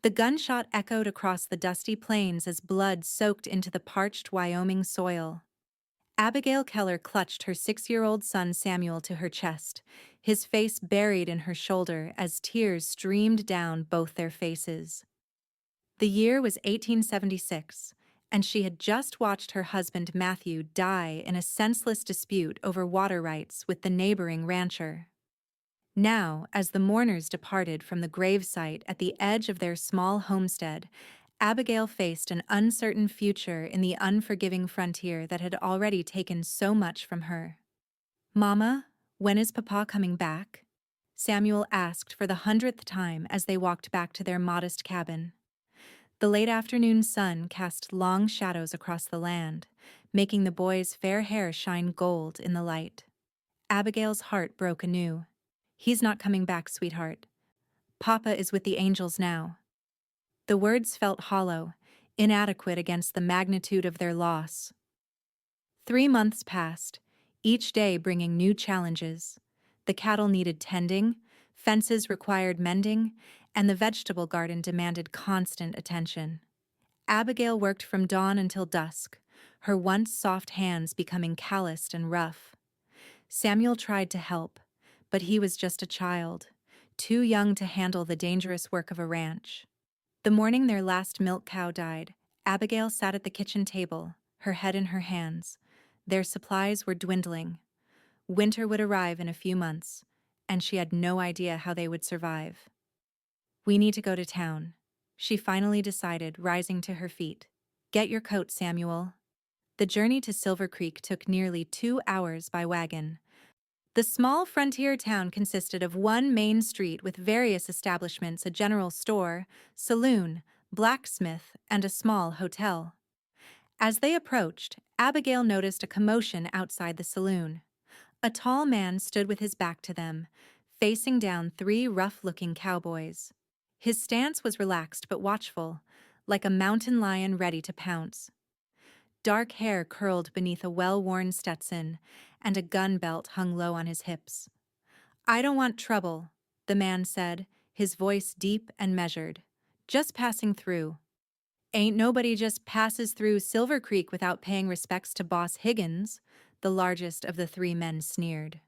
The gunshot echoed across the dusty plains as blood soaked into the parched Wyoming soil. Abigail Keller clutched her 6-year-old son Samuel to her chest, his face buried in her shoulder as tears streamed down both their faces. The year was 1876, and she had just watched her husband Matthew die in a senseless dispute over water rights with the neighboring rancher. Now, as the mourners departed from the gravesite at the edge of their small homestead, Abigail faced an uncertain future in the unforgiving frontier that had already taken so much from her. "Mama, when is Papa coming back?" Samuel asked for the 100th time as they walked back to their modest cabin. The late afternoon sun cast long shadows across the land, making the boy's fair hair shine gold in the light. Abigail's heart broke anew. "He's not coming back, sweetheart. Papa is with the angels now." The words felt hollow, inadequate against the magnitude of their loss. 3 months passed, each day bringing new challenges. The cattle needed tending, fences required mending, and the vegetable garden demanded constant attention. Abigail worked from dawn until dusk, her once soft hands becoming calloused and rough. Samuel tried to help, but he was just a child, too young to handle the dangerous work of a ranch. The morning their last milk cow died, Abigail sat at the kitchen table, her head in her hands. Their supplies were dwindling. Winter would arrive in a few months, and she had no idea how they would survive. "We need to go to town," she finally decided, rising to her feet. "Get your coat, Samuel." The journey to Silver Creek took nearly 2 hours by wagon. The small frontier town consisted of one main street with various establishments: a general store, saloon, blacksmith, and a small hotel. As they approached, Abigail noticed a commotion outside the saloon. A tall man stood with his back to them, facing down 3 rough-looking cowboys. His stance was relaxed but watchful, like a mountain lion ready to pounce. Dark hair curled beneath a well-worn Stetson, and a gun belt hung low on his hips. "I don't want trouble," the man said, his voice deep and measured. "Just passing through." "Ain't nobody just passes through Silver Creek without paying respects to Boss Higgins," the largest of the 3 men sneered.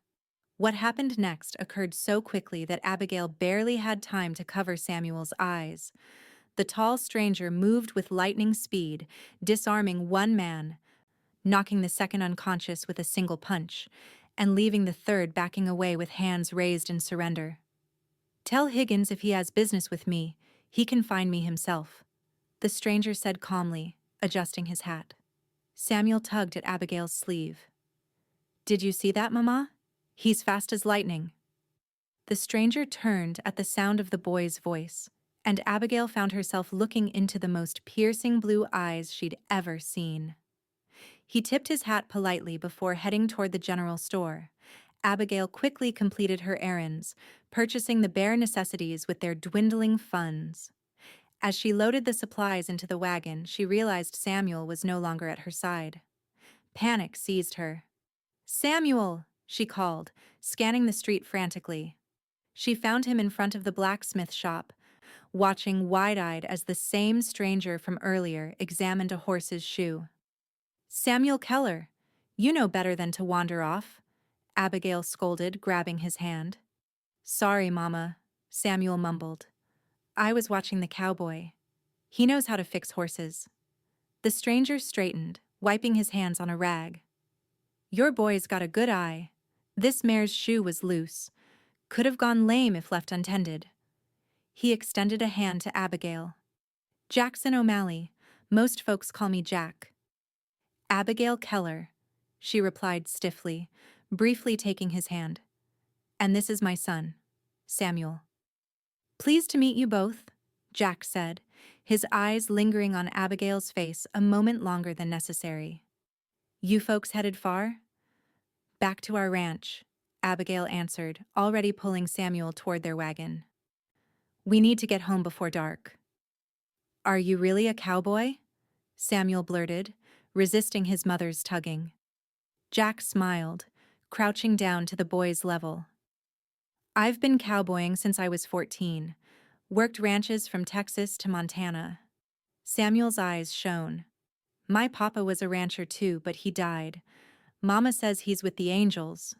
What happened next occurred so quickly that Abigail barely had time to cover Samuel's eyes. The tall stranger moved with lightning speed, disarming one man, knocking the second unconscious with a single punch, and leaving the third backing away with hands raised in surrender. "Tell Higgins if he has business with me, he can find me himself," the stranger said calmly, adjusting his hat. Samuel tugged at Abigail's sleeve. "Did you see that, Mama? He's fast as lightning." The stranger turned at the sound of the boy's voice, and Abigail found herself looking into the most piercing blue eyes she'd ever seen. He tipped his hat politely before heading toward the general store. Abigail quickly completed her errands, purchasing the bare necessities with their dwindling funds. As she loaded the supplies into the wagon, she realized Samuel was no longer at her side. Panic seized her. "Samuel!" she called, scanning the street frantically. She found him in front of the blacksmith shop, watching wide-eyed as the same stranger from earlier examined a horse's shoe. "Samuel Keller, you know better than to wander off," Abigail scolded, grabbing his hand. "Sorry, Mama," Samuel mumbled. "I was watching the cowboy. He knows how to fix horses." The stranger straightened, wiping his hands on a rag. "Your boy's got a good eye. This mare's shoe was loose. Could have gone lame if left untended." He extended a hand to Abigail. "Jackson O'Malley. Most folks call me Jack." "Abigail Keller," she replied stiffly, briefly taking his hand. "And this is my son, Samuel." "Pleased to meet you both," Jack said, his eyes lingering on Abigail's face a moment longer than necessary. "You folks headed far?" "Back to our ranch," Abigail answered, already pulling Samuel toward their wagon. "We need to get home before dark." "Are you really a cowboy?" Samuel blurted, resisting his mother's tugging. Jack smiled, crouching down to the boy's level. "I've been cowboying since I was 14. Worked ranches from Texas to Montana. Samuel's eyes shone. My papa was a rancher too, but he died. Mama says he's with the angels.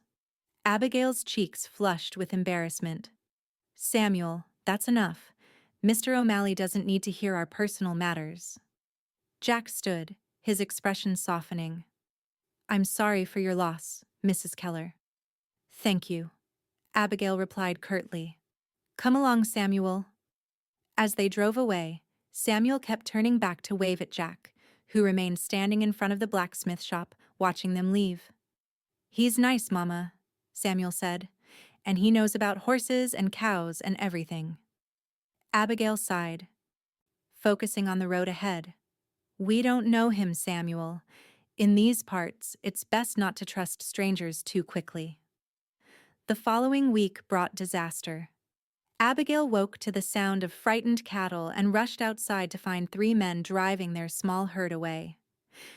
Abigail's cheeks flushed with embarrassment. Samuel, that's enough. Mr. O'Malley doesn't need to hear our personal matters. Jack stood, his expression softening. I'm sorry for your loss, Mrs. Keller. Thank you, Abigail replied curtly. Come along, Samuel. As they drove away, Samuel kept turning back to wave at Jack, who remained standing in front of the blacksmith shop, watching them leave. He's nice, Mama, Samuel said, and he knows about horses and cows and everything. Abigail sighed, focusing on the road ahead. We don't know him, Samuel. In these parts, it's best not to trust strangers too quickly. The following week brought disaster. Abigail woke to the sound of frightened cattle and rushed outside to find 3 men driving their small herd away.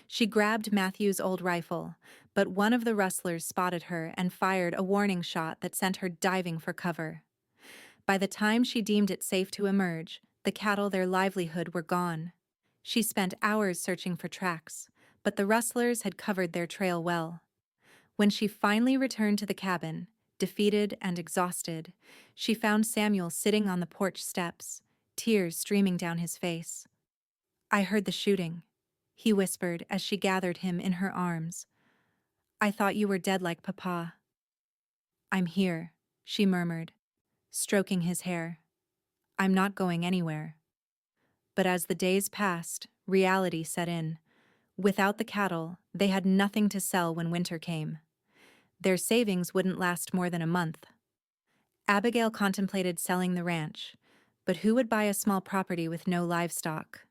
She grabbed Matthew's old rifle, but one of the rustlers spotted her and fired a warning shot that sent her diving for cover. By the time she deemed it safe to emerge, the cattle, their livelihood, were gone. She spent hours searching for tracks, but the rustlers had covered their trail well. When she finally returned to the cabin, defeated and exhausted, she found Samuel sitting on the porch steps, tears streaming down his face. I heard the shooting, he whispered as she gathered him in her arms. I thought you were dead like Papa. I'm here, she murmured, stroking his hair. I'm not going anywhere. But as the days passed, reality set in. Without the cattle, they had nothing to sell when winter came. Their savings wouldn't last more than a month. Abigail contemplated selling the ranch, but who would buy a small property with no livestock?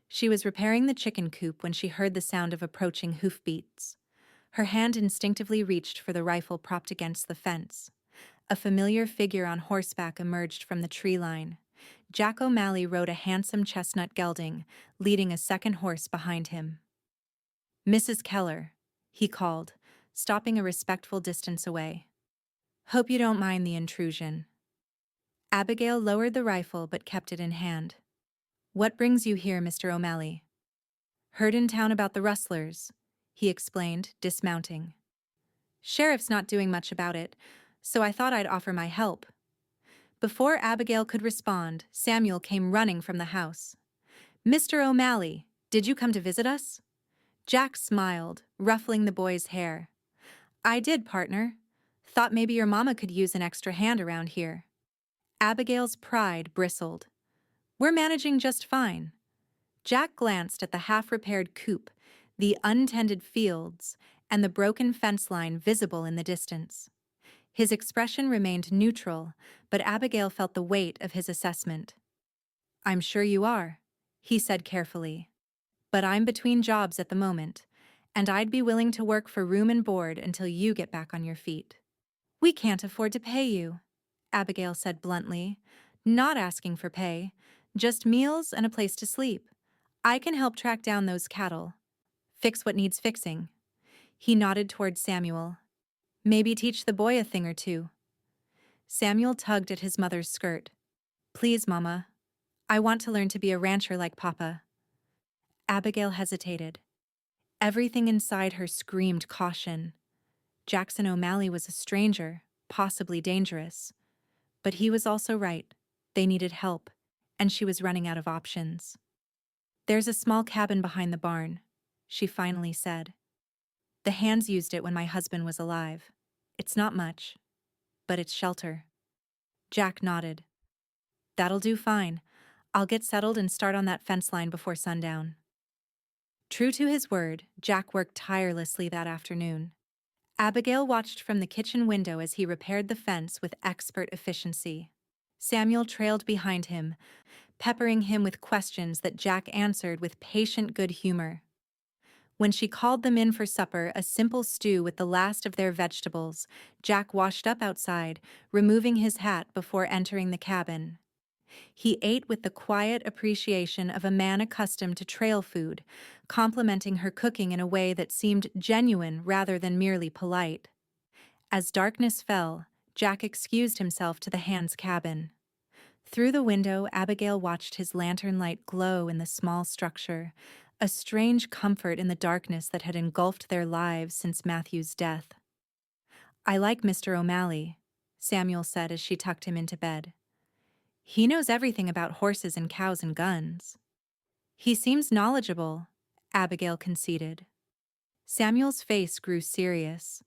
She was repairing the chicken coop when she heard the sound of approaching hoofbeats. Her hand instinctively reached for the rifle propped against the fence. A familiar figure on horseback emerged from the tree line. Jack O'Malley rode a handsome chestnut gelding, leading a second horse behind him. Mrs. Keller, he called, stopping a respectful distance away. Hope you don't mind the intrusion. Abigail lowered the rifle but kept it in hand. What brings you here, Mr. O'Malley? Heard in town about the rustlers, he explained, dismounting. Sheriff's not doing much about it, so I thought I'd offer my help. Before Abigail could respond, Samuel came running from the house. Mr. O'Malley, did you come to visit us? Jack smiled, ruffling the boy's hair. I did, partner. Thought maybe your mama could use an extra hand around here. Abigail's pride bristled. We're managing just fine. Jack glanced at the half-repaired coop, the untended fields, and the broken fence line visible in the distance. His expression remained neutral, but Abigail felt the weight of his assessment. I'm sure you are, he said carefully. But I'm between jobs at the moment, and I'd be willing to work for room and board until you get back on your feet. We can't afford to pay you, Abigail said bluntly, not asking for pay, just meals and a place to sleep. I can help track down those cattle. Fix what needs fixing. He nodded toward Samuel. Maybe teach the boy a thing or two. Samuel tugged at his mother's skirt. Please, Mama. I want to learn to be a rancher like Papa. Abigail hesitated. Everything inside her screamed caution. Jackson O'Malley was a stranger, possibly dangerous. But he was also right. They needed help, and she was running out of options. There's a small cabin behind the barn, she finally said. The hands used it when my husband was alive. It's not much, but it's shelter. Jack nodded. That'll do fine. I'll get settled and start on that fence line before sundown. True to his word, Jack worked tirelessly that afternoon. Abigail watched from the kitchen window as he repaired the fence with expert efficiency. Samuel trailed behind him, peppering him with questions that Jack answered with patient good humor. When she called them in for supper, a simple stew with the last of their vegetables, Jack washed up outside, removing his hat before entering the cabin. He ate with the quiet appreciation of a man accustomed to trail food, complimenting her cooking in a way that seemed genuine rather than merely polite. As darkness fell, Jack excused himself to the hands' cabin. Through the window, Abigail watched his lantern light glow in the small structure, a strange comfort in the darkness that had engulfed their lives since Matthew's death. "I like Mr. O'Malley," Samuel said as she tucked him into bed. "He knows everything about horses and cows and guns." "He seems knowledgeable," Abigail conceded. Samuel's face grew serious.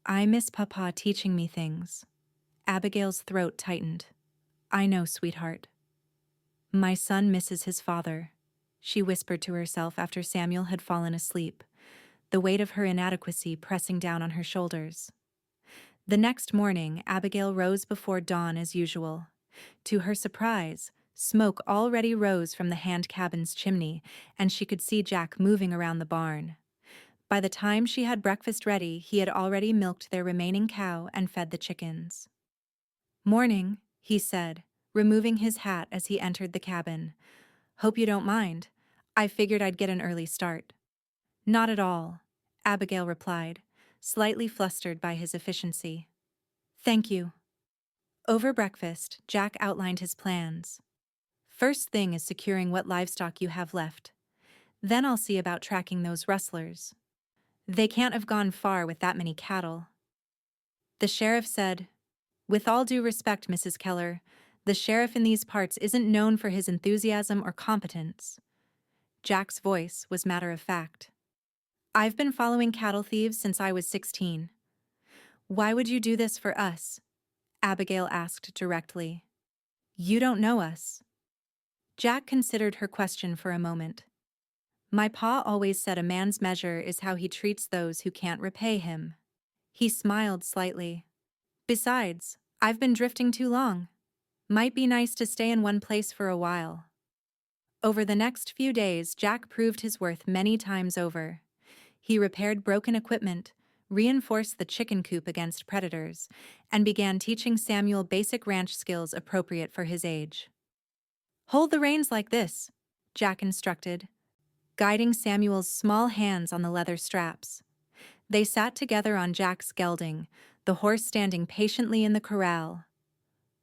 "I miss Papa teaching me things." Abigail's throat tightened. "I know, sweetheart." "My son misses his father," she whispered to herself after Samuel had fallen asleep, the weight of her inadequacy pressing down on her shoulders. The next morning, Abigail rose before dawn as usual. To her surprise, smoke already rose from the hand cabin's chimney, and she could see Jack moving around the barn. By the time she had breakfast ready, he had already milked their remaining cow and fed the chickens. "Morning," he said, removing his hat as he entered the cabin. "Hope you don't mind. I figured I'd get an early start." "Not at all," Abigail replied, slightly flustered by his efficiency. "Thank you." Over breakfast, Jack outlined his plans. "First thing is securing what livestock you have left. Then I'll see about tracking those rustlers. They can't have gone far with that many cattle." The sheriff said, "With all due respect, Mrs. Keller, the sheriff in these parts isn't known for his enthusiasm or competence." Jack's voice was matter of fact. "I've been following cattle thieves since I was 16. "Why would you do this for us?" Abigail asked directly. "You don't know us." Jack considered her question for a moment. "My pa always said a man's measure is how he treats those who can't repay him." He smiled slightly. "Besides, I've been drifting too long. Might be nice to stay in one place for a while." Over the next few days, Jack proved his worth many times over. He repaired broken equipment, reinforced the chicken coop against predators, and began teaching Samuel basic ranch skills appropriate for his age. "Hold the reins like this," Jack instructed, guiding Samuel's small hands on the leather straps. They sat together on Jack's gelding, the horse standing patiently in the corral.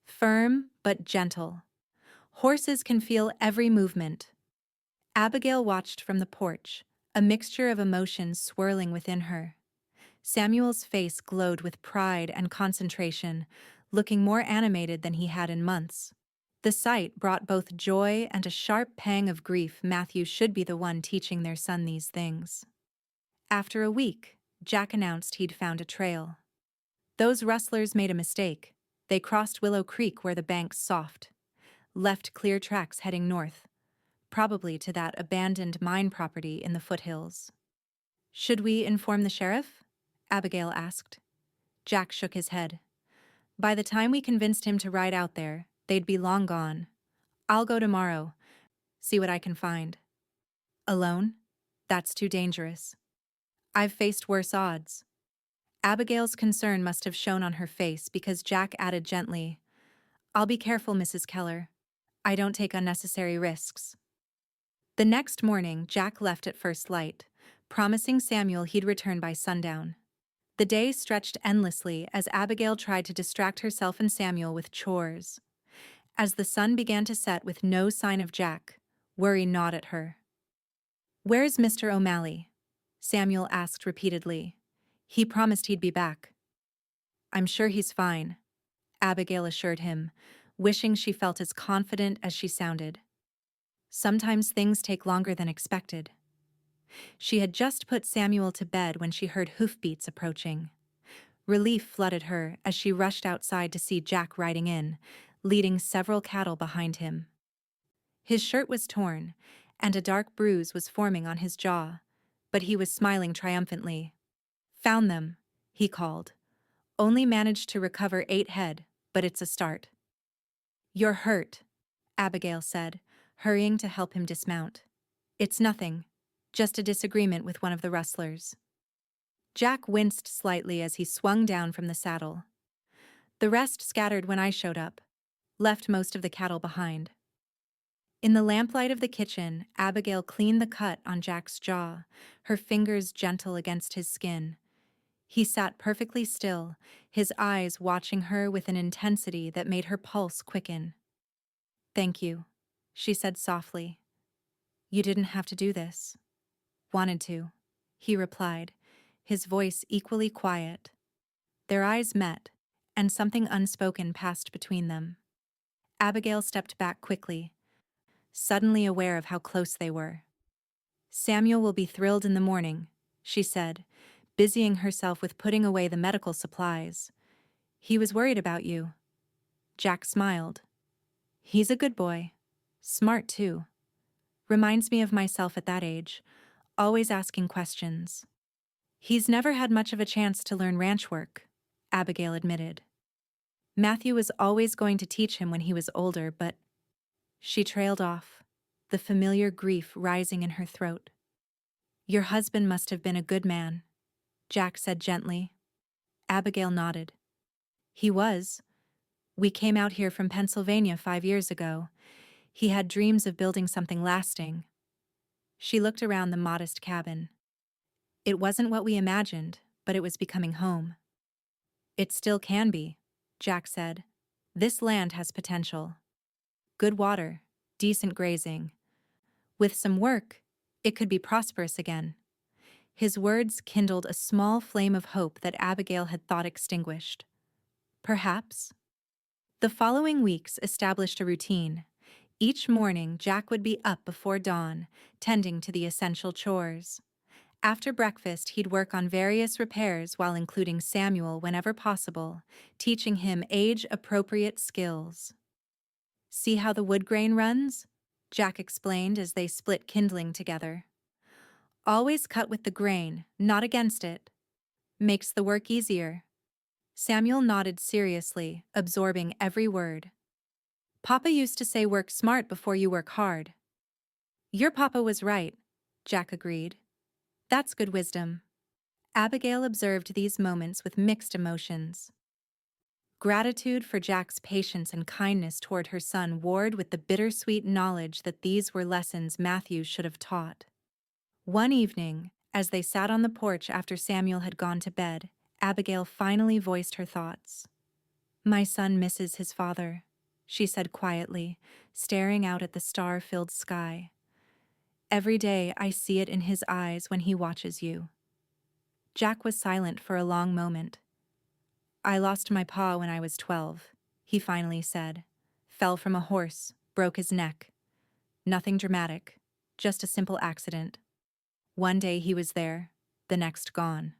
Firm but gentle. Horses can feel every movement. Abigail watched from the porch, a mixture of emotions swirling within her. Samuel's face glowed with pride and concentration, looking more animated than he had in months. The sight brought both joy and a sharp pang of grief. Matthew should be the one teaching their son these things. After a week, Jack announced he'd found a trail. "Those rustlers made a mistake. They crossed Willow Creek where the bank's soft. Left clear tracks heading north, probably to that abandoned mine property in the foothills." "Should we inform the sheriff?" Abigail asked. Jack shook his head. "By the time we convinced him to ride out there, they'd be long gone. I'll go tomorrow, see what I can find." "Alone? That's too dangerous." "I've faced worse odds." Abigail's concern must have shown on her face because Jack added gently, "I'll be careful, Mrs. Keller. I don't take unnecessary risks." The next morning, Jack left at first light, promising Samuel he'd return by sundown. The day stretched endlessly as Abigail tried to distract herself and Samuel with chores. As the sun began to set with no sign of Jack, worry gnawed at her. "Where's Mr. O'Malley?" Samuel asked repeatedly. "He promised he'd be back." "I'm sure he's fine," Abigail assured him, wishing she felt as confident as she sounded. "Sometimes things take longer than expected." She had just put Samuel to bed when she heard hoofbeats approaching. Relief flooded her as she rushed outside to see Jack riding in, leading several cattle behind him. His shirt was torn, and a dark bruise was forming on his jaw, but he was smiling triumphantly. "Found them," he called. "Only managed to recover 8 head, but it's a start." "You're hurt," Abigail said, hurrying to help him dismount. "It's nothing, just a disagreement with one of the rustlers." Jack winced slightly as he swung down from the saddle. "The rest scattered when I showed up. Left most of the cattle behind." In the lamplight of the kitchen, Abigail cleaned the cut on Jack's jaw, her fingers gentle against his skin. He sat perfectly still, his eyes watching her with an intensity that made her pulse quicken. Thank you, she said softly. You didn't have to do this. Wanted to, he replied, his voice equally quiet. Their eyes met, and something unspoken passed between them. Abigail stepped back quickly, suddenly aware of how close they were. Samuel will be thrilled in the morning, she said, busying herself with putting away the medical supplies. He was worried about you. Jack smiled. He's a good boy. Smart, too. Reminds me of myself at that age, always asking questions. He's never had much of a chance to learn ranch work, Abigail admitted. Matthew was always going to teach him when he was older, but she trailed off, the familiar grief rising in her throat. Your husband must have been a good man, Jack said gently. Abigail nodded. He was. We came out here from Pennsylvania 5 years ago. He had dreams of building something lasting. She looked around the modest cabin. It wasn't what we imagined, but it was becoming home. It still can be, Jack said. This land has potential. Good water, decent grazing. With some work, it could be prosperous again. His words kindled a small flame of hope that Abigail had thought extinguished. Perhaps. The following weeks established a routine. Each morning, Jack would be up before dawn, tending to the essential chores. After breakfast, he'd work on various repairs while including Samuel whenever possible, teaching him age-appropriate skills. See how the wood grain runs? Jack explained as they split kindling together. Always cut with the grain, not against it. Makes the work easier. Samuel nodded seriously, absorbing every word. Papa used to say work smart before you work hard. Your papa was right, Jack agreed. That's good wisdom. Abigail observed these moments with mixed emotions. Gratitude for Jack's patience and kindness toward her son warred with the bittersweet knowledge that these were lessons Matthew should have taught. One evening, as they sat on the porch after Samuel had gone to bed, Abigail finally voiced her thoughts. My son misses his father, she said quietly, staring out at the star-filled sky. Every day I see it in his eyes when he watches you. Jack was silent for a long moment. I lost my pa when I was 12, he finally said. Fell from a horse, broke his neck. Nothing dramatic, just a simple accident. One day he was there, the next gone.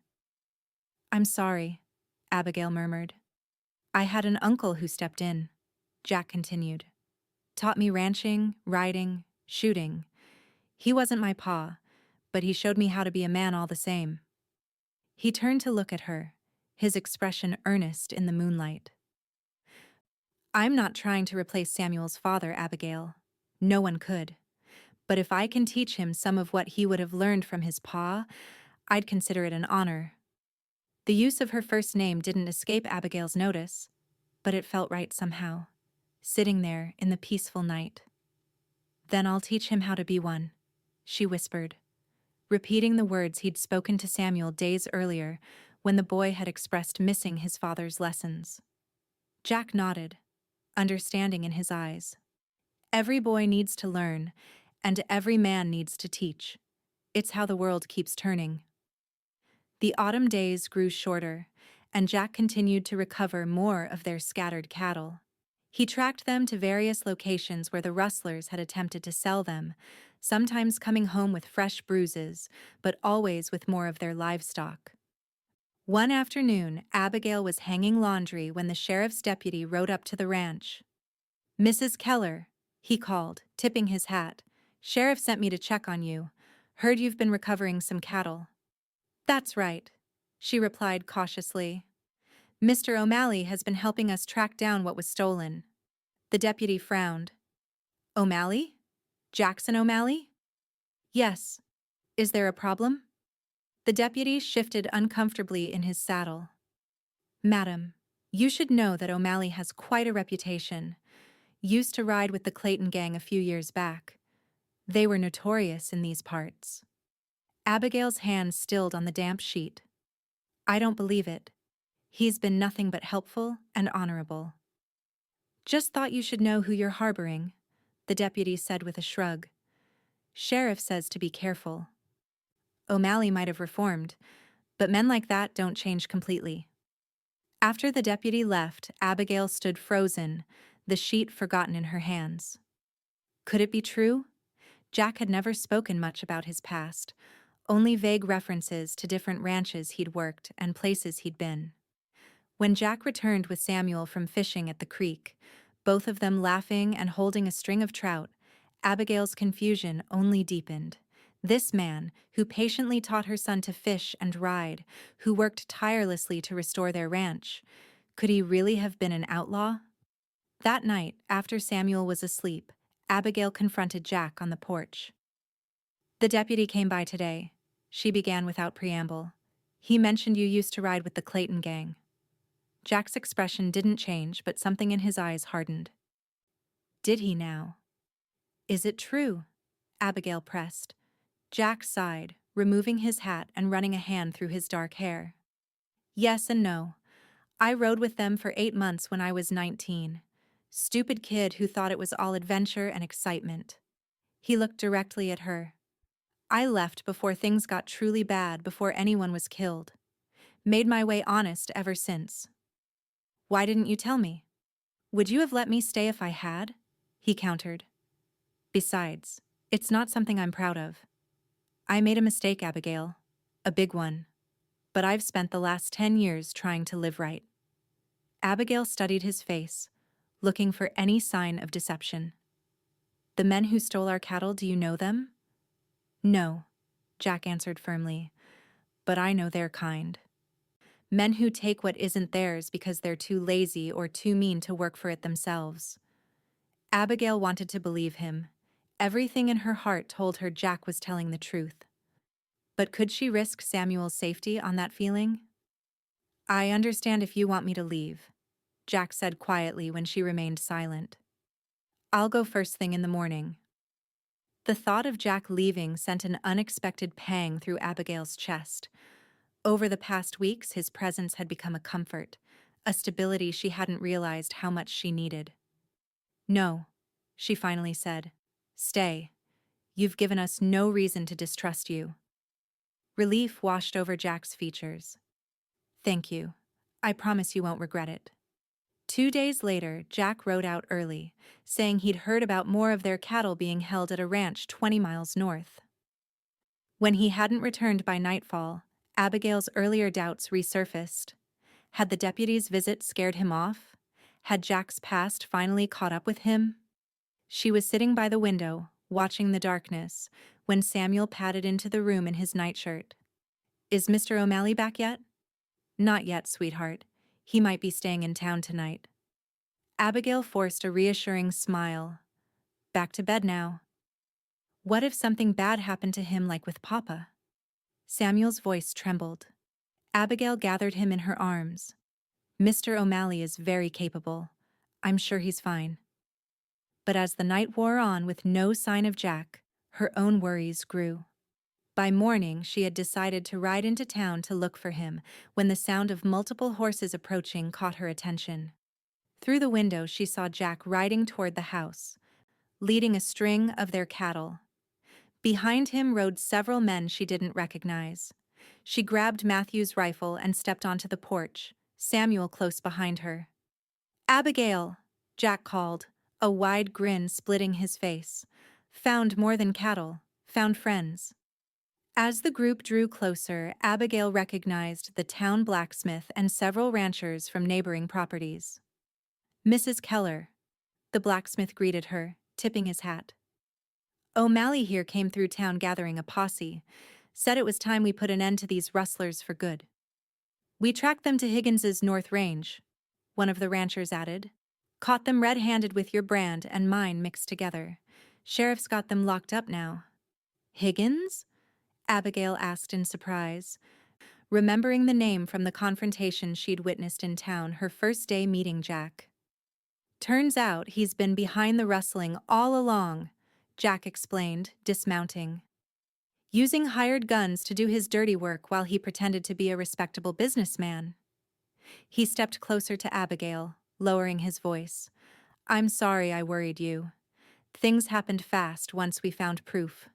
I'm sorry, Abigail murmured. I had an uncle who stepped in, Jack continued. Taught me ranching, riding, shooting. He wasn't my pa, but he showed me how to be a man all the same. He turned to look at her, his expression earnest in the moonlight. I'm not trying to replace Samuel's father, Abigail. No one could. But if I can teach him some of what he would have learned from his pa, I'd consider it an honor. The use of her first name didn't escape Abigail's notice, but it felt right somehow, sitting there in the peaceful night. Then I'll teach him how to be one, she whispered, repeating the words he'd spoken to Samuel days earlier when the boy had expressed missing his father's lessons. Jack nodded, understanding in his eyes. Every boy needs to learn, and every man needs to teach. It's how the world keeps turning. The autumn days grew shorter, and Jack continued to recover more of their scattered cattle. He tracked them to various locations where the rustlers had attempted to sell them, sometimes coming home with fresh bruises, but always with more of their livestock. One afternoon, Abigail was hanging laundry when the sheriff's deputy rode up to the ranch. Mrs. Keller, he called, tipping his hat. Sheriff sent me to check on you. Heard you've been recovering some cattle. That's right, she replied cautiously. Mr. O'Malley has been helping us track down what was stolen. The deputy frowned. O'Malley? Jackson O'Malley? Yes. Is there a problem? The deputy shifted uncomfortably in his saddle. Madam, you should know that O'Malley has quite a reputation. Used to ride with the Clayton gang a few years back. They were notorious in these parts. Abigail's hand stilled on the damp sheet. I don't believe it. He's been nothing but helpful and honorable. Just thought you should know who you're harboring, the deputy said with a shrug. Sheriff says to be careful. O'Malley might have reformed, but men like that don't change completely. After the deputy left, Abigail stood frozen, the sheet forgotten in her hands. Could it be true? Jack had never spoken much about his past, only vague references to different ranches he'd worked and places he'd been. When Jack returned with Samuel from fishing at the creek, both of them laughing and holding a string of trout, Abigail's confusion only deepened. This man, who patiently taught her son to fish and ride, who worked tirelessly to restore their ranch, could he really have been an outlaw? That night, after Samuel was asleep, Abigail confronted Jack on the porch. The deputy came by today, she began without preamble. He mentioned you used to ride with the Clayton gang. Jack's expression didn't change, but something in his eyes hardened. Did he now? Is it true? Abigail pressed. Jack sighed, removing his hat and running a hand through his dark hair. Yes and no. I rode with them for 8 months when I was 19. Stupid kid who thought it was all adventure and excitement. He looked directly at her. I left before things got truly bad, before anyone was killed. Made my way honest ever since. Why didn't you tell me? Would you have let me stay if I had? He countered. Besides, it's not something I'm proud of. I made a mistake, Abigail. A big one. But I've spent the last 10 years trying to live right. Abigail studied his face, looking for any sign of deception. The men who stole our cattle, do you know them? No, Jack answered firmly, but I know their kind. Men who take what isn't theirs because they're too lazy or too mean to work for it themselves. Abigail wanted to believe him. Everything in her heart told her Jack was telling the truth. But could she risk Samuel's safety on that feeling? I understand if you want me to leave, Jack said quietly when she remained silent. I'll go first thing in the morning. The thought of Jack leaving sent an unexpected pang through Abigail's chest. Over the past weeks, his presence had become a comfort, a stability she hadn't realized how much she needed. No, she finally said. Stay. You've given us no reason to distrust you. Relief washed over Jack's features. Thank you. I promise you won't regret it. 2 days later, Jack rode out early, saying he'd heard about more of their cattle being held at a ranch 20 miles north. When he hadn't returned by nightfall, Abigail's earlier doubts resurfaced. Had the deputy's visit scared him off? Had Jack's past finally caught up with him? She was sitting by the window, watching the darkness, when Samuel padded into the room in his nightshirt. Is Mr. O'Malley back yet? Not yet, sweetheart. He might be staying in town tonight. Abigail forced a reassuring smile. Back to bed now. What if something bad happened to him like with Papa? Samuel's voice trembled. Abigail gathered him in her arms. Mr. O'Malley is very capable. I'm sure he's fine. But as the night wore on with no sign of Jack, her own worries grew. By morning, she had decided to ride into town to look for him when the sound of multiple horses approaching caught her attention. Through the window, she saw Jack riding toward the house, leading a string of their cattle. Behind him rode several men she didn't recognize. She grabbed Matthew's rifle and stepped onto the porch, Samuel close behind her. Abigail, Jack called, a wide grin splitting his face. Found more than cattle, found friends. As the group drew closer, Abigail recognized the town blacksmith and several ranchers from neighboring properties. Mrs. Keller, the blacksmith greeted her, tipping his hat. O'Malley here came through town gathering a posse, said it was time we put an end to these rustlers for good. We tracked them to Higgins's North Range, one of the ranchers added. Caught them red-handed with your brand and mine mixed together. Sheriff's got them locked up now. Higgins? Abigail asked in surprise, remembering the name from the confrontation she'd witnessed in town her first day meeting Jack. Turns out he's been behind the rustling all along, Jack explained, dismounting. Using hired guns to do his dirty work while he pretended to be a respectable businessman. He stepped closer to Abigail, lowering his voice. I'm sorry I worried you. Things happened fast once we found proof.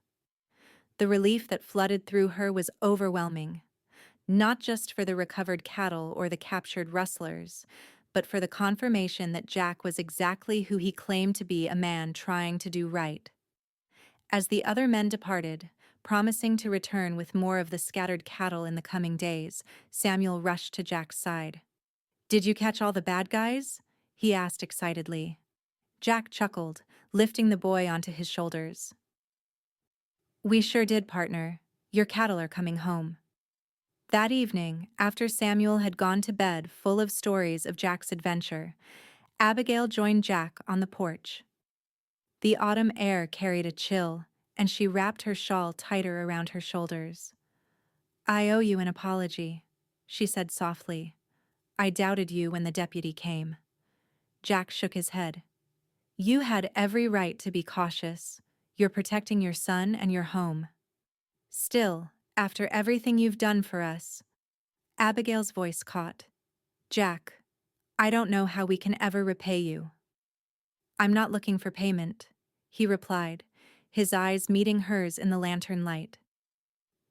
The relief that flooded through her was overwhelming, not just for the recovered cattle or the captured rustlers, but for the confirmation that Jack was exactly who he claimed to be, a man trying to do right. As the other men departed, promising to return with more of the scattered cattle in the coming days, Samuel rushed to Jack's side. "Did you catch all the bad guys?" he asked excitedly. Jack chuckled, lifting the boy onto his shoulders. "We sure did, partner. Your cattle are coming home." That evening, after Samuel had gone to bed full of stories of Jack's adventure, Abigail joined Jack on the porch. The autumn air carried a chill, and she wrapped her shawl tighter around her shoulders. "I owe you an apology," she said softly. "I doubted you when the deputy came." Jack shook his head. "You had every right to be cautious. You're protecting your son and your home. Still, after everything you've done for us..." Abigail's voice caught. "Jack, I don't know how we can ever repay you." "I'm not looking for payment," he replied, his eyes meeting hers in the lantern light.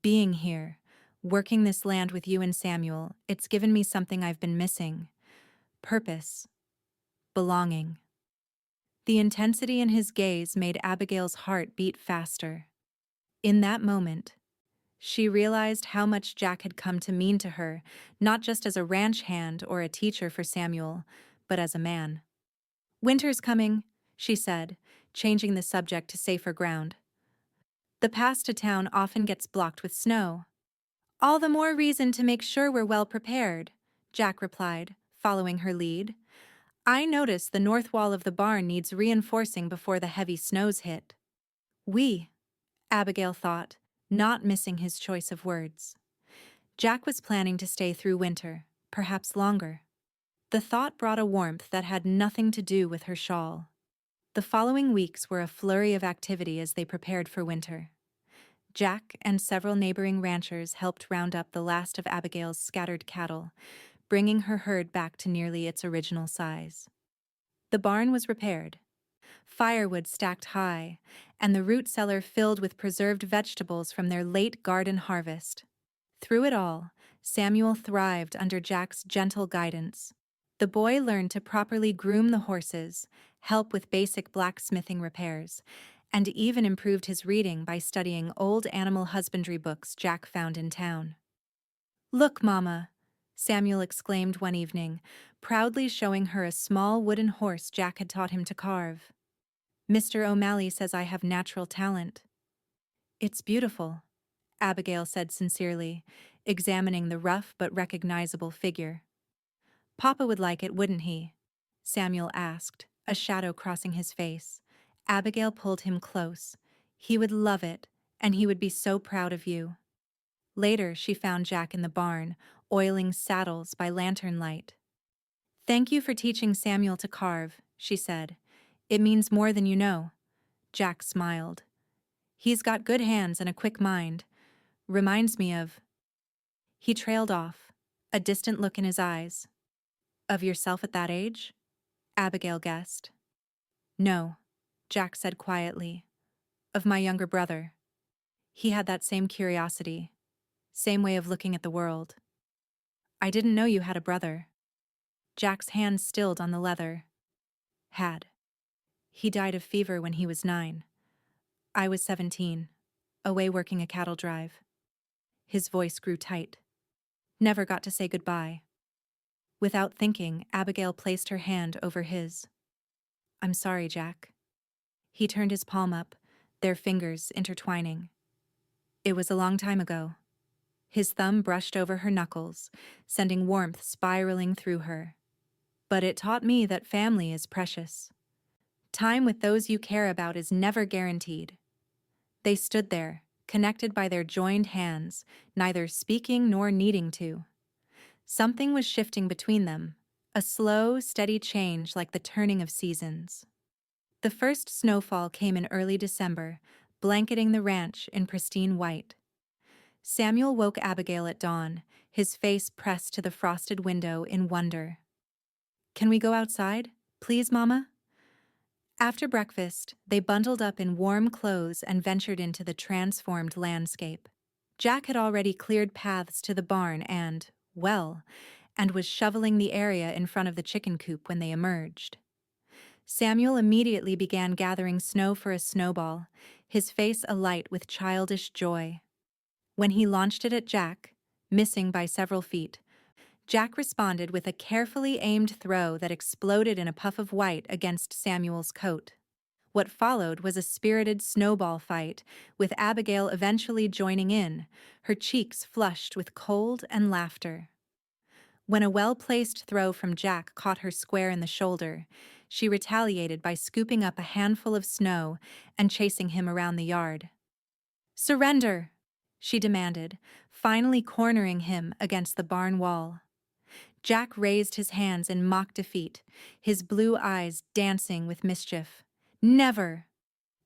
"Being here, working this land with you and Samuel, it's given me something I've been missing. Purpose. Belonging." The intensity in his gaze made Abigail's heart beat faster. In that moment, she realized how much Jack had come to mean to her, not just as a ranch hand or a teacher for Samuel, but as a man. "Winter's coming," she said, changing the subject to safer ground. "The pass to town often gets blocked with snow." "All the more reason to make sure we're well prepared," Jack replied, following her lead. "I noticed the north wall of the barn needs reinforcing before the heavy snows hit." "We," Abigail thought, not missing his choice of words. Jack was planning to stay through winter, perhaps longer. The thought brought a warmth that had nothing to do with her shawl. The following weeks were a flurry of activity as they prepared for winter. Jack and several neighboring ranchers helped round up the last of Abigail's scattered cattle, bringing her herd back to nearly its original size. The barn was repaired, firewood stacked high, and the root cellar filled with preserved vegetables from their late garden harvest. Through it all, Samuel thrived under Jack's gentle guidance. The boy learned to properly groom the horses, help with basic blacksmithing repairs, and even improved his reading by studying old animal husbandry books Jack found in town. "Look, Mama," Samuel exclaimed one evening, proudly showing her a small wooden horse Jack had taught him to carve. "Mr. O'Malley says I have natural talent." "It's beautiful," Abigail said sincerely, examining the rough but recognizable figure. "Papa would like it, wouldn't he?" Samuel asked, a shadow crossing his face. Abigail pulled him close. "He would love it, and he would be so proud of you." Later, she found Jack in the barn, oiling saddles by lantern light. "Thank you for teaching Samuel to carve," she said. "It means more than you know." Jack smiled. "He's got good hands and a quick mind. Reminds me of..." He trailed off, a distant look in his eyes. "Of yourself at that age?" Abigail guessed. "No," Jack said quietly. "Of my younger brother. He had that same curiosity, same way of looking at the world." "I didn't know you had a brother." Jack's hand stilled on the leather. "Had. He died of fever when he was 9. I was 17, away working a cattle drive." His voice grew tight. "Never got to say goodbye." Without thinking, Abigail placed her hand over his. "I'm sorry, Jack." He turned his palm up, their fingers intertwining. "It was a long time ago." His thumb brushed over her knuckles, sending warmth spiraling through her. "But it taught me that family is precious. Time with those you care about is never guaranteed." They stood there, connected by their joined hands, neither speaking nor needing to. Something was shifting between them, a slow, steady change like the turning of seasons. The first snowfall came in early December, blanketing the ranch in pristine white. Samuel woke Abigail at dawn, his face pressed to the frosted window in wonder. "Can we go outside? Please, Mama?" After breakfast, they bundled up in warm clothes and ventured into the transformed landscape. Jack had already cleared paths to the barn and was shoveling the area in front of the chicken coop when they emerged. Samuel immediately began gathering snow for a snowball, his face alight with childish joy. When he launched it at Jack, missing by several feet, Jack responded with a carefully aimed throw that exploded in a puff of white against Samuel's coat. What followed was a spirited snowball fight, with Abigail eventually joining in, her cheeks flushed with cold and laughter. When a well-placed throw from Jack caught her square in the shoulder, she retaliated by scooping up a handful of snow and chasing him around the yard. "Surrender!" she demanded, finally cornering him against the barn wall. Jack raised his hands in mock defeat, his blue eyes dancing with mischief. "Never!"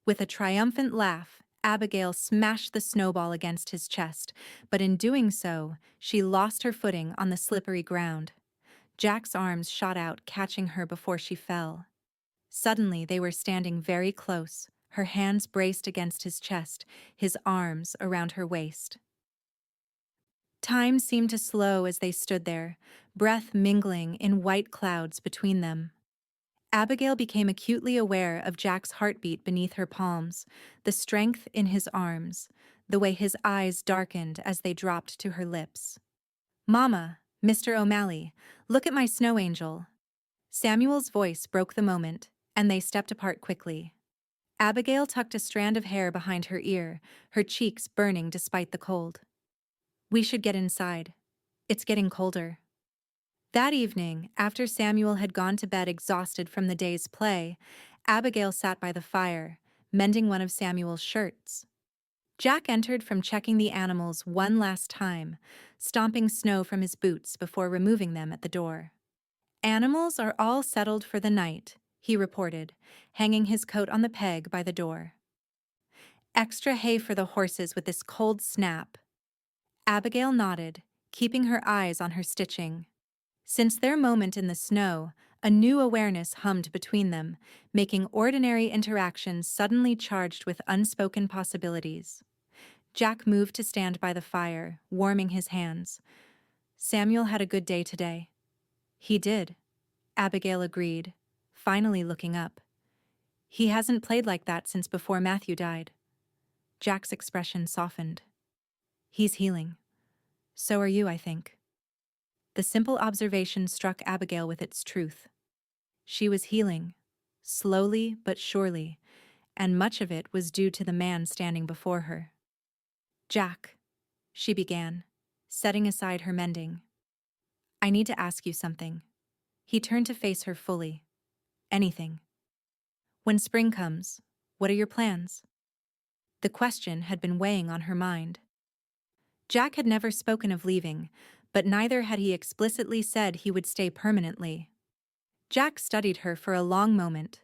With a triumphant laugh, Abigail smashed the snowball against his chest, but in doing so, she lost her footing on the slippery ground. Jack's arms shot out, catching her before she fell. Suddenly, they were standing very close, her hands braced against his chest, his arms around her waist. Time seemed to slow as they stood there, breath mingling in white clouds between them. Abigail became acutely aware of Jack's heartbeat beneath her palms, the strength in his arms, the way his eyes darkened as they dropped to her lips. "Mama, Mr. O'Malley, look at my snow angel." Samuel's voice broke the moment, and they stepped apart quickly. Abigail tucked a strand of hair behind her ear, her cheeks burning despite the cold. "We should get inside. It's getting colder." That evening, after Samuel had gone to bed exhausted from the day's play, Abigail sat by the fire, mending one of Samuel's shirts. Jack entered from checking the animals one last time, stomping snow from his boots before removing them at the door. "Animals are all settled for the night," he reported, hanging his coat on the peg by the door. "Extra hay for the horses with this cold snap." Abigail nodded, keeping her eyes on her stitching. Since their moment in the snow, a new awareness hummed between them, making ordinary interactions suddenly charged with unspoken possibilities. Jack moved to stand by the fire, warming his hands. "Samuel had a good day today." "He did," Abigail agreed, finally looking up. "He hasn't played like that since before Matthew died." Jack's expression softened. "He's healing. So are you, I think." The simple observation struck Abigail with its truth. She was healing, slowly but surely, and much of it was due to the man standing before her. "Jack," she began, setting aside her mending. "I need to ask you something." He turned to face her fully. "Anything." "When spring comes, what are your plans?" The question had been weighing on her mind. Jack had never spoken of leaving, but neither had he explicitly said he would stay permanently. Jack studied her for a long moment.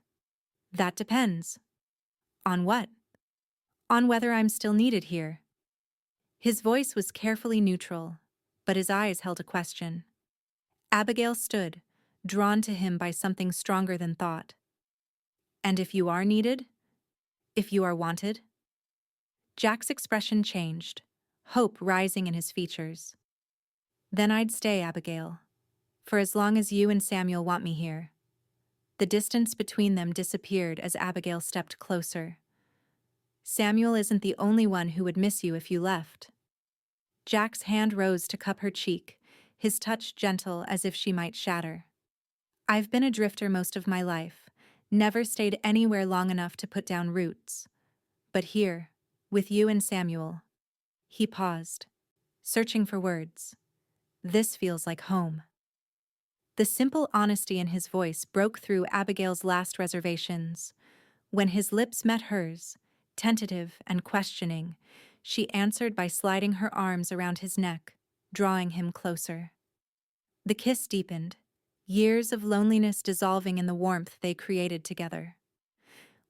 "That depends." "On what?" "On whether I'm still needed here." His voice was carefully neutral, but his eyes held a question. Abigail stood, drawn to him by something stronger than thought. "And if you are needed? If you are wanted?" Jack's expression changed, hope rising in his features. "Then I'd stay, Abigail, for as long as you and Samuel want me here." The distance between them disappeared as Abigail stepped closer. "Samuel isn't the only one who would miss you if you left." Jack's hand rose to cup her cheek, his touch gentle as if she might shatter. "I've been a drifter most of my life, never stayed anywhere long enough to put down roots. But here, with you and Samuel." He paused, searching for words. "This feels like home." The simple honesty in his voice broke through Abigail's last reservations. When his lips met hers, tentative and questioning, she answered by sliding her arms around his neck, drawing him closer. The kiss deepened, years of loneliness dissolving in the warmth they created together.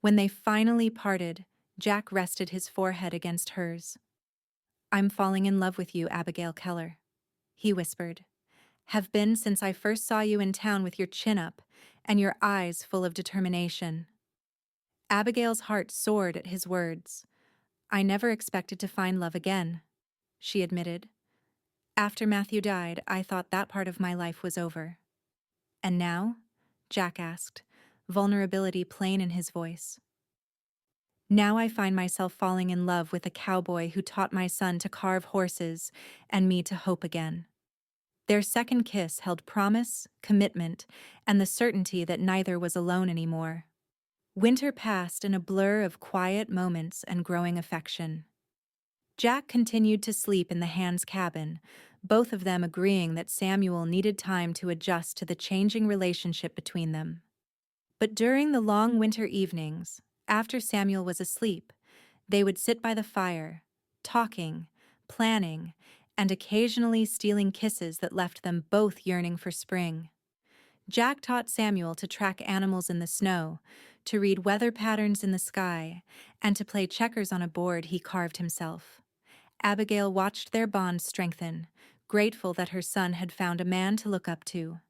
When they finally parted, Jack rested his forehead against hers. "I'm falling in love with you, Abigail Keller," he whispered. "Have been since I first saw you in town with your chin up and your eyes full of determination." Abigail's heart soared at his words. "I never expected to find love again," she admitted. "After Matthew died, I thought that part of my life was over." "And now?" Jack asked, vulnerability plain in his voice. "Now I find myself falling in love with a cowboy who taught my son to carve horses and me to hope again." Their second kiss held promise, commitment, and the certainty that neither was alone anymore. Winter passed in a blur of quiet moments and growing affection. Jack continued to sleep in the Hands' cabin, both of them agreeing that Samuel needed time to adjust to the changing relationship between them. But during the long winter evenings, after Samuel was asleep, they would sit by the fire, talking, planning, and occasionally stealing kisses that left them both yearning for spring. Jack taught Samuel to track animals in the snow, to read weather patterns in the sky, and to play checkers on a board he carved himself. Abigail watched their bond strengthen, grateful that her son had found a man to look up to,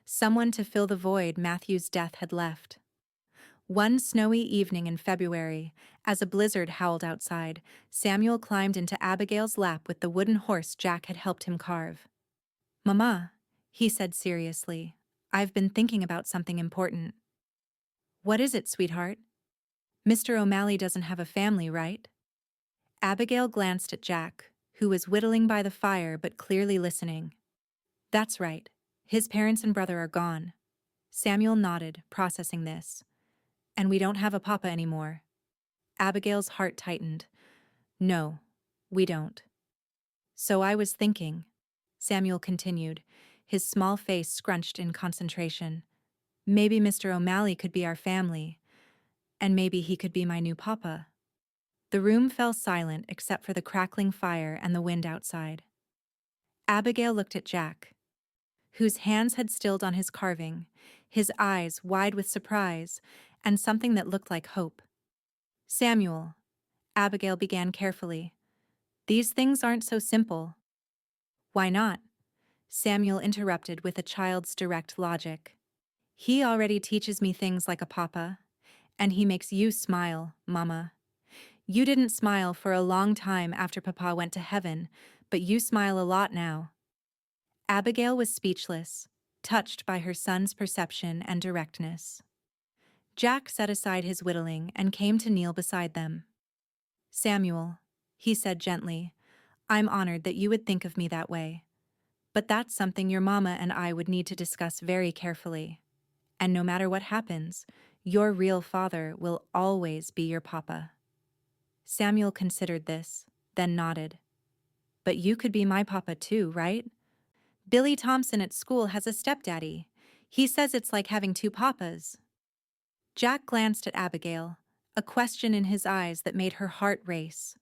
someone to fill the void Matthew's death had left. One snowy evening in February, as a blizzard howled outside, Samuel climbed into Abigail's lap with the wooden horse Jack had helped him carve. "Mama," he said seriously, "I've been thinking about something important." "What is it, sweetheart?" "Mr. O'Malley doesn't have a family, right?" Abigail glanced at Jack, who was whittling by the fire but clearly listening. "That's right. His parents and brother are gone." Samuel nodded, processing this. "And we don't have a papa anymore." Abigail's heart tightened. "No, we don't." "So I was thinking," Samuel continued, his small face scrunched in concentration, "maybe Mr. O'Malley could be our family, and maybe he could be my new papa." The room fell silent except for the crackling fire and the wind outside. Abigail looked at Jack, whose hands had stilled on his carving, his eyes wide with surprise and something that looked like hope. "Samuel," Abigail began carefully, "these things aren't so simple." "Why not?" Samuel interrupted with a child's direct logic. "He already teaches me things like a papa, and he makes you smile, Mama. You didn't smile for a long time after Papa went to heaven, but you smile a lot now." Abigail was speechless, touched by her son's perception and directness. Jack set aside his whittling and came to kneel beside them. "Samuel," he said gently, "I'm honored that you would think of me that way. But that's something your mama and I would need to discuss very carefully. And no matter what happens, your real father will always be your papa." Samuel considered this, then nodded. "But you could be my papa too, right? Billy Thompson at school has a stepdaddy. He says it's like having two papas." Jack glanced at Abigail, a question in his eyes that made her heart race.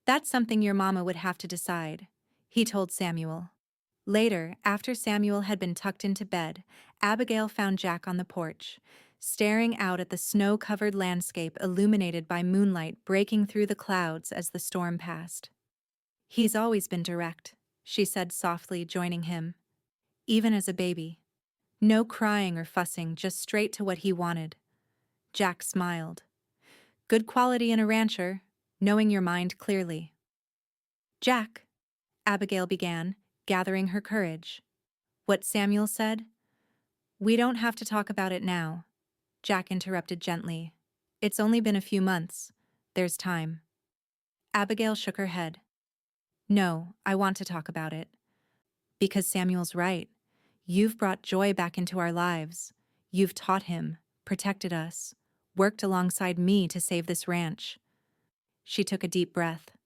"That's something your mama would have to decide," he told Samuel. Later, after Samuel had been tucked into bed, Abigail found Jack on the porch, staring out at the snow-covered landscape illuminated by moonlight breaking through the clouds as the storm passed. "He's always been direct," she said softly, joining him. "Even as a baby. No crying or fussing, just straight to what he wanted." Jack smiled. "Good quality in a rancher, knowing your mind clearly." "Jack," Abigail began, gathering her courage. "What Samuel said?" "We don't have to talk about it now," Jack interrupted gently. "It's only been a few months. There's time." Abigail shook her head. "No, I want to talk about it. Because Samuel's right. You've brought joy back into our lives. You've taught him, protected us, worked alongside me to save this ranch." She took a deep breath.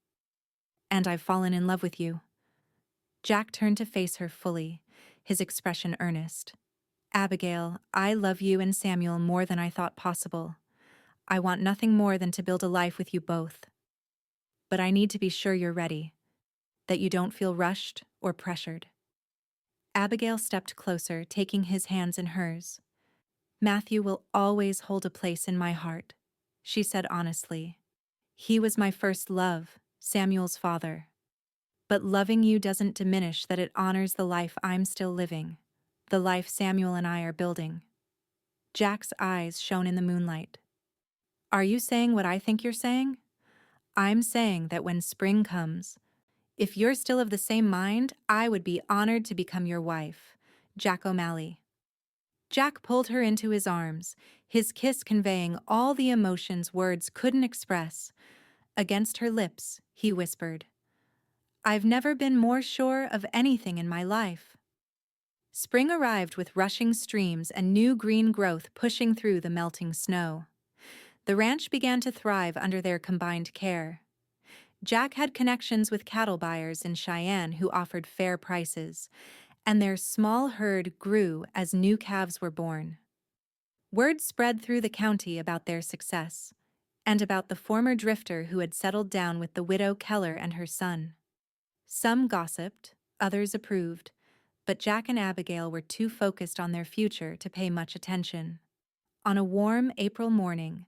"And I've fallen in love with you." Jack turned to face her fully, his expression earnest. "Abigail, I love you and Samuel more than I thought possible. I want nothing more than to build a life with you both. But I need to be sure you're ready, that you don't feel rushed or pressured." Abigail stepped closer, taking his hands in hers. "Matthew will always hold a place in my heart," she said honestly. "He was my first love, Samuel's father. But loving you doesn't diminish that it honors the life I'm still living, the life Samuel and I are building." Jack's eyes shone in the moonlight. Are you saying what I think you're saying? I'm saying that when spring comes, if you're still of the same mind, I would be honored to become your wife. Jack O'Malley. Jack pulled her into his arms, his kiss conveying all the emotions words couldn't express. Against her lips, he whispered, I've never been more sure of anything in my life. Spring arrived with rushing streams and new green growth pushing through the melting snow. The ranch began to thrive under their combined care. Jack had connections with cattle buyers in Cheyenne who offered fair prices, and their small herd grew as new calves were born. Word spread through the county about their success, and about the former drifter who had settled down with the widow Keller and her son. Some gossiped, others approved, but Jack and Abigail were too focused on their future to pay much attention. On a warm April morning,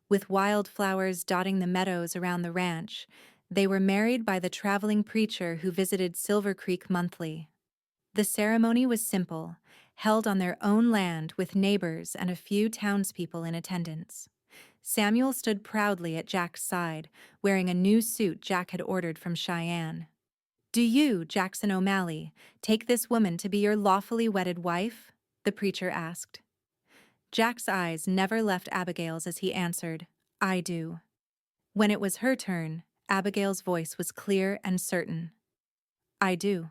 with wildflowers dotting the meadows around the ranch, they were married by the traveling preacher who visited Silver Creek monthly. The ceremony was simple, held on their own land with neighbors and a few townspeople in attendance. Samuel stood proudly at Jack's side, wearing a new suit Jack had ordered from Cheyenne. Do you, Jackson O'Malley, take this woman to be your lawfully wedded wife? The preacher asked. Jack's eyes never left Abigail's as he answered, I do. When it was her turn, Abigail's voice was clear and certain. I do.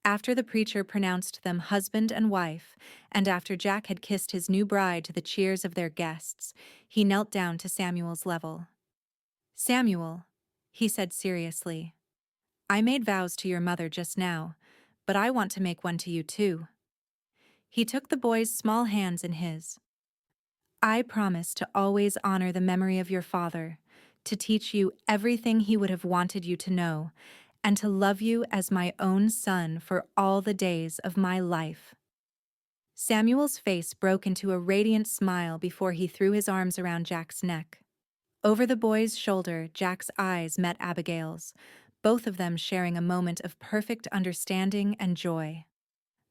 After the preacher pronounced them husband and wife, and after Jack had kissed his new bride to the cheers of their guests, he knelt down to Samuel's level. Samuel, he said seriously, I made vows to your mother just now, but I want to make one to you too. He took the boy's small hands in his. I promise to always honor the memory of your father, to teach you everything he would have wanted you to know, and to love you as my own son for all the days of my life. Samuel's face broke into a radiant smile before he threw his arms around Jack's neck. Over the boy's shoulder, Jack's eyes met Abigail's, both of them sharing a moment of perfect understanding and joy.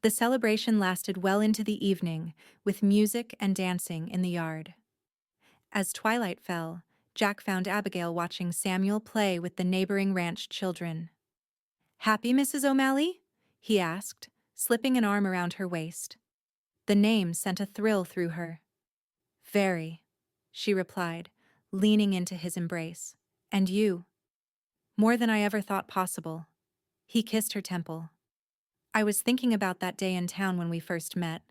The celebration lasted well into the evening, with music and dancing in the yard. As twilight fell, Jack found Abigail watching Samuel play with the neighboring ranch children. Happy, Mrs. O'Malley? He asked, slipping an arm around her waist. The name sent a thrill through her. Very, she replied, leaning into his embrace. And you? More than I ever thought possible. He kissed her temple. I was thinking about that day in town when we first met.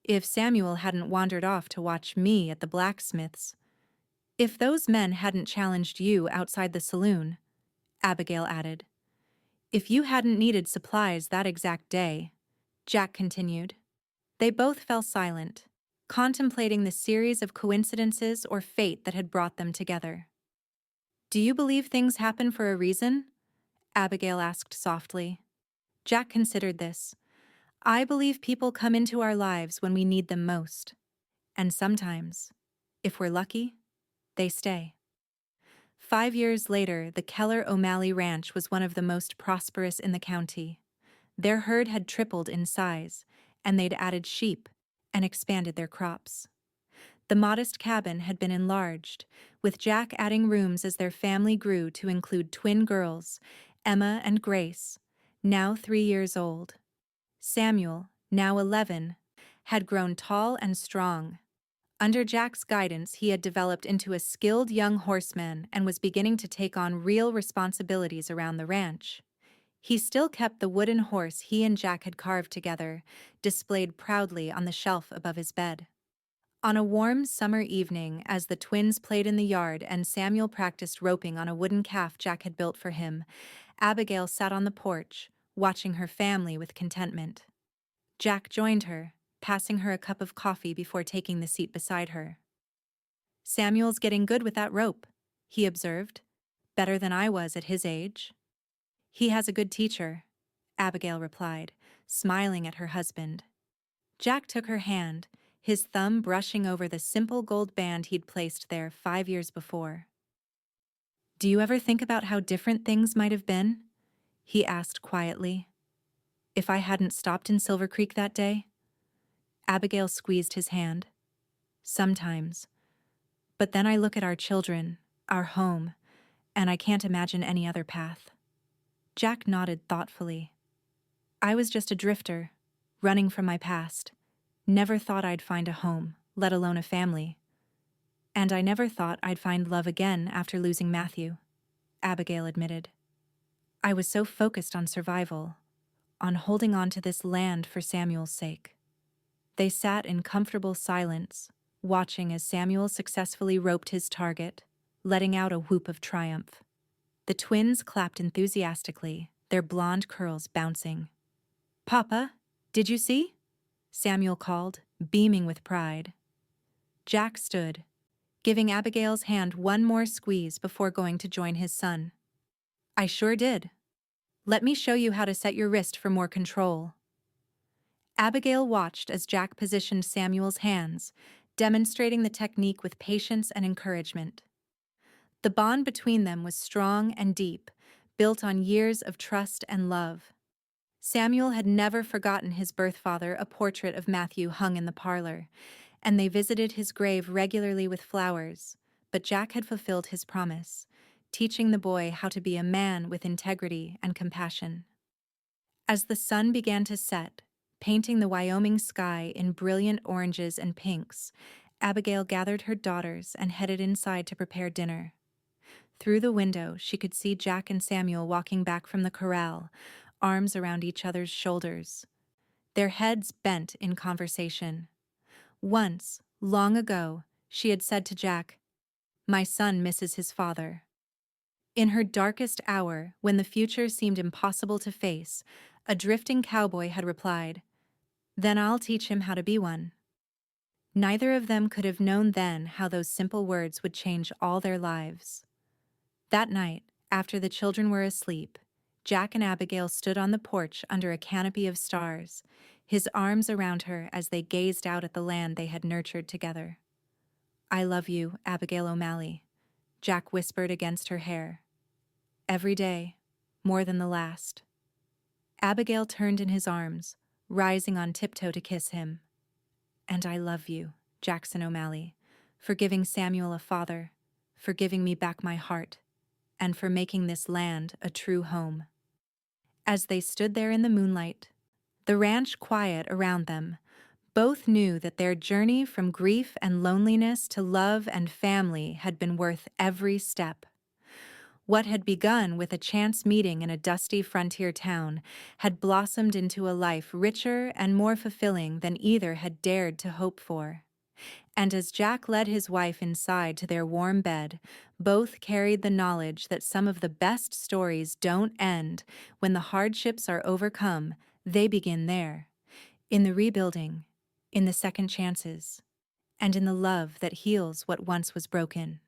If Samuel hadn't wandered off to watch me at the blacksmith's, if those men hadn't challenged you outside the saloon, Abigail added. If you hadn't needed supplies that exact day, Jack continued. They both fell silent, contemplating the series of coincidences or fate that had brought them together. Do you believe things happen for a reason? Abigail asked softly. Jack considered this. I believe people come into our lives when we need them most. And sometimes, if we're lucky, they stay. 5 years later, the Keller O'Malley Ranch was one of the most prosperous in the county. Their herd had tripled in size, and they'd added sheep and expanded their crops. The modest cabin had been enlarged, with Jack adding rooms as their family grew to include twin girls, Emma and Grace, now 3 years old. Samuel, now 11, had grown tall and strong. Under Jack's guidance, he had developed into a skilled young horseman and was beginning to take on real responsibilities around the ranch. He still kept the wooden horse he and Jack had carved together, displayed proudly on the shelf above his bed. On a warm summer evening, as the twins played in the yard and Samuel practiced roping on a wooden calf Jack had built for him, Abigail sat on the porch, watching her family with contentment. Jack joined her, passing her a cup of coffee before taking the seat beside her. Samuel's getting good with that rope, he observed. Better than I was at his age. He has a good teacher, Abigail replied, smiling at her husband. Jack took her hand, his thumb brushing over the simple gold band he'd placed there 5 years before. Do you ever think about how different things might have been? He asked quietly. If I hadn't stopped in Silver Creek that day? Abigail squeezed his hand. Sometimes. But then I look at our children, our home, and I can't imagine any other path. Jack nodded thoughtfully. I was just a drifter, running from my past. Never thought I'd find a home, let alone a family. And I never thought I'd find love again after losing Matthew, Abigail admitted. I was so focused on survival, on holding on to this land for Samuel's sake. They sat in comfortable silence, watching as Samuel successfully roped his target, letting out a whoop of triumph. The twins clapped enthusiastically, their blonde curls bouncing. "Papa, did you see?" Samuel called, beaming with pride. Jack stood, giving Abigail's hand one more squeeze before going to join his son. "I sure did. Let me show you how to set your wrist for more control." Abigail watched as Jack positioned Samuel's hands, demonstrating the technique with patience and encouragement. The bond between them was strong and deep, built on years of trust and love. Samuel had never forgotten his birth father. A portrait of Matthew hung in the parlor, and they visited his grave regularly with flowers. But Jack had fulfilled his promise, teaching the boy how to be a man with integrity and compassion. As the sun began to set, painting the Wyoming sky in brilliant oranges and pinks, Abigail gathered her daughters and headed inside to prepare dinner. Through the window, she could see Jack and Samuel walking back from the corral, arms around each other's shoulders, their heads bent in conversation. Once, long ago, she had said to Jack, "My son misses his father." In her darkest hour, when the future seemed impossible to face, a drifting cowboy had replied, "Then I'll teach him how to be one." Neither of them could have known then how those simple words would change all their lives. That night, after the children were asleep, Jack and Abigail stood on the porch under a canopy of stars, his arms around her as they gazed out at the land they had nurtured together. "I love you, Abigail O'Malley," Jack whispered against her hair. "Every day, more than the last." Abigail turned in his arms, rising on tiptoe to kiss him. "And I love you, Jackson O'Malley, for giving Samuel a father, for giving me back my heart, and for making this land a true home." As they stood there in the moonlight, the ranch quiet around them, both knew that their journey from grief and loneliness to love and family had been worth every step. What had begun with a chance meeting in a dusty frontier town had blossomed into a life richer and more fulfilling than either had dared to hope for. And as Jack led his wife inside to their warm bed, both carried the knowledge that some of the best stories don't end when the hardships are overcome. They begin there, in the rebuilding, in the second chances, and in the love that heals what once was broken.